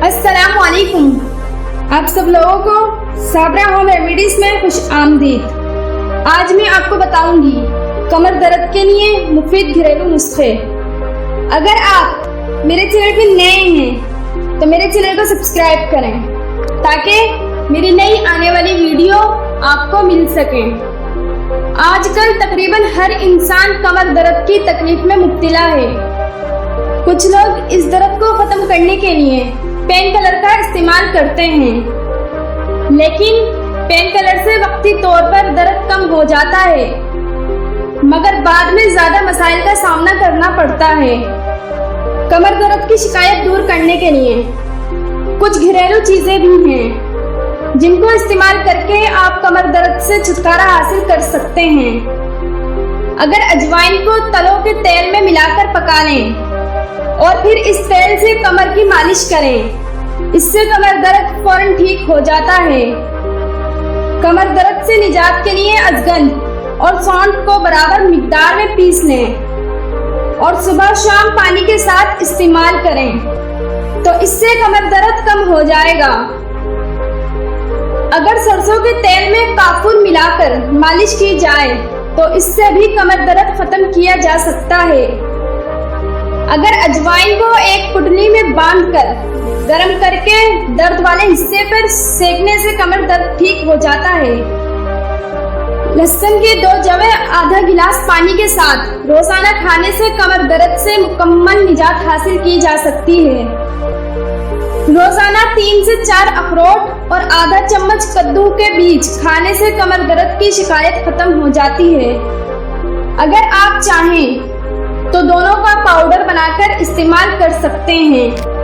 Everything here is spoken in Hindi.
अस्सलाम वालेकुम। आप सब लोगों को साबरा होम रेमेडीज में खुश आमदीद। आज मैं आपको बताऊंगी कमर दर्द के लिए मुफीद घरेलू नुस्खे। अगर आप मेरे चैनल पे नए हैं तो मेरे चैनल को सब्सक्राइब करें ताकि मेरी नई आने वाली वीडियो आपको मिल सके। आजकल तकरीबन हर इंसान कमर दर्द की तकलीफ में मुब्तला है। कुछ लोग इस दर्द को खत्म करने के लिए पेन किलर का इस्तेमाल करते हैं, लेकिन पेन किलर से वक्ती तौर पर दर्द कम हो जाता है, मगर बाद में ज्यादा मसाइल का सामना करना पड़ता है। कमर दर्द की शिकायत दूर करने के लिए कुछ घरेलू चीजें भी हैं जिनको इस्तेमाल करके आप कमर दर्द से छुटकारा हासिल कर सकते हैं। अगर अजवाइन को तलों के तेल में मिलाकर पका लें और फिर इस तेल से कमर की मालिश करें, इससे कमर दर्द फौरन ठीक हो जाता है। कमर दर्द से निजात के लिए अजगंध और सौंठ को बराबर मिकदार में पीस लें और सुबह शाम पानी के साथ इस्तेमाल करें तो इससे कमर दर्द कम हो जाएगा। अगर सरसों के तेल में काफूर मिलाकर मालिश की जाए तो इससे भी कमर दर्द खत्म किया जा सकता है। अगर अजवाइन को एक पुटली में बांधकर गर्म करके दर्द वाले हिस्से पर सेकने से कमर दर्द ठीक हो जाता है। लहसुन के 2 जवे आधा गिलास पानी के साथ रोजाना खाने से कमर दर्द से मुकम्मल निजात हासिल की जा सकती है। रोजाना 3 से 4 अखरोट और आधा चम्मच कद्दू के बीज खाने से कमर दर्द की शिकायत खत्म हो जाती है। अगर आप चाहें तो दोनों का पाउडर बनाकर इस्तेमाल कर सकते हैं।